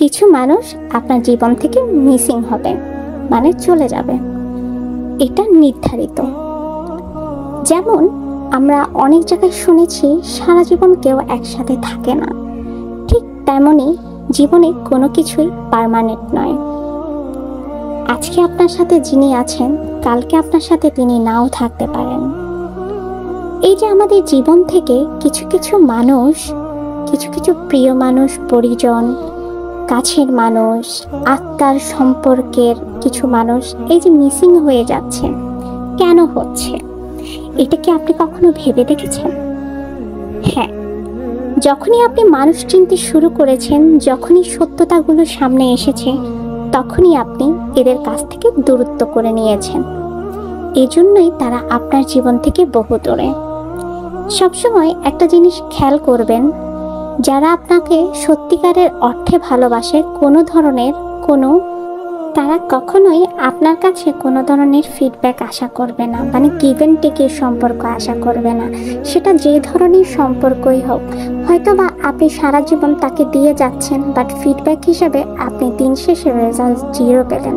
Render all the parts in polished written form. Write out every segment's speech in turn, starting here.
কিছু মানুষ আপনার জীবন থেকে মিসিং হবে, মানে চলে যাবে, এটা নির্ধারিত। যেমন আমরা অনেক জায়গায় শুনেছি সারা জীবন কেউ একসাথে থাকে না, ঠিক তেমনই জীবনে কোনো কিছুই পার্মানেন্ট নয়। আজকে আপনার সাথে যিনি আছেন, কালকে আপনার সাথে তিনি নাও থাকতে পারেন। এই যে আমাদের জীবন থেকে কিছু কিছু মানুষ, কিছু কিছু প্রিয় মানুষ, পরিজন, কাছের মানুষ, আত্মার সম্পর্কের কিছু মানুষ এই যে মিসিং হয়ে যাচ্ছে, কেন হচ্ছে এটা কি আপনি কখনো ভেবে দেখেছেন? হ্যাঁ, যখনই আপনি মানুষ চিনতে শুরু করেছেন, যখনই সত্যতাগুলো সামনে এসেছে, তখনই আপনি এদের কাছ থেকে দূরত্ব করে নিয়েছেন। এজন্যই তারা আপনার জীবন থেকে বহু দূরে। সবসময় একটা জিনিস খেয়াল করবেন, যারা আপনাকে সত্যিকারের অর্থে ভালোবাসে, তারা কখনোই আপনার কাছে কোনো ধরনের ফিডব্যাক আশা করবে না, মানে গিভ অ্যান্ড টেকের সম্পর্ক আশা করবে না। সেটা যে ধরনের সম্পর্কই হোক, হয়তো বা আপনি সারা জীবন তাকে দিয়ে যাচ্ছেন, বাট ফিডব্যাক হিসেবে আপনি দিন শেষে রেজাল্ট 0 পেলেন।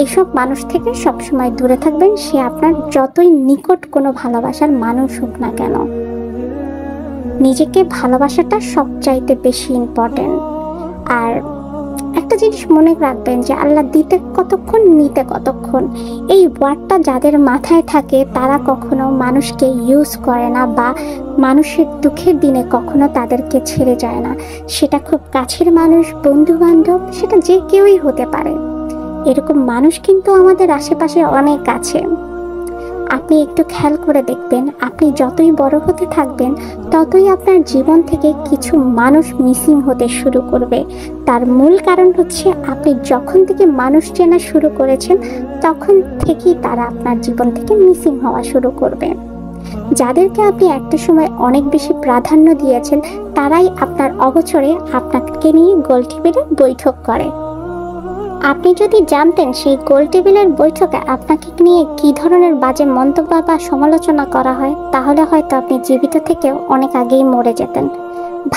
এসব মানুষ থেকে সবসময় দূরে থাকবেন, সে আপনার যতই নিকট কোনো ভালোবাসার মানুষ হোক না কেন। নিজেকে ভালোবাসাটা সবচাইতে বেশি ইম্পর্টেন্ট। আর একটা জিনিস মনে রাখবেন যে আল্লাহ দিতে কতক্ষণ, নিতে কতক্ষণ, এই ওয়ার্ডটা যাদের মাথায় থাকে তারা কখনো মানুষকে ইউজ করে না, বা মানুষের দুঃখের দিনে কখনো তাদেরকে ছেড়ে যায় না। সেটা খুব কাছের মানুষ, বন্ধু বান্ধব, সেটা যে কেউই হতে পারে। এরকম মানুষ কিন্তু আমাদের আশেপাশে অনেক আছে। আপনি একটু খেয়াল করে দেখবেন, আপনি যতই বড় হতে থাকবেন ততই আপনার জীবন থেকে কিছু মানুষ মিসিং হতে শুরু করবে। তার মূল কারণ হচ্ছে আপনি যখন থেকে মানুষ চেনা শুরু করেছেন তখন থেকেই তারা আপনার জীবন থেকে মিসিং হওয়া শুরু করবে। যাদেরকে আপনি একটা সময় অনেক বেশি প্রাধান্য দিয়েছেন, তারাই আপনার অগোচরে আপনাকে নিয়ে গোল টেবিলে বৈঠক করে। আপনি যদি জানতেন সেই গোল টেবিলের বৈঠকে আপনাকে নিয়ে কী ধরনের বাজে মন্তব্য বা সমালোচনা করা হয়, তাহলে হয়তো আপনি জীবিত থেকেও অনেক আগেই মরে যেতেন।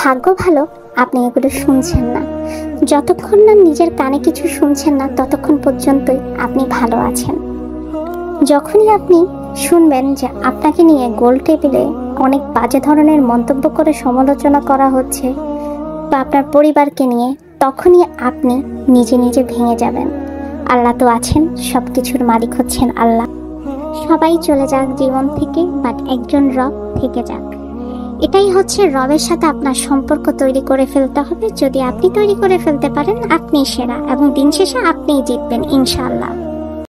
ভাগ্য ভালো আপনি এগুলো শুনছেন না। যতক্ষণ না নিজের কানে কিছু শুনছেন না, ততক্ষণ পর্যন্তই আপনি ভালো আছেন। যখনই আপনি শুনবেন যে আপনাকে নিয়ে গোল টেবিলে অনেক বাজে ধরনের মন্তব্য করে সমালোচনা করা হচ্ছে, বা আপনার পরিবারকে নিয়ে, তখনই আপনি নিজে নিজে ভেঙে যাবেন। আল্লাহ তো আছেন, সব কিছুর মালিক হচ্ছেন আল্লাহ। সবাই চলে যাক জীবন থেকে, বাট একজন রব থেকে যাক। এটাই হচ্ছে রবের সাথে আপনার সম্পর্ক তৈরি করে ফেলতে হবে। যদি আপনি তৈরি করে ফেলতে পারেন, আপনি সেরা, এবং দিন শেষে আপনিই জিতবেন ইনশাআল্লাহ।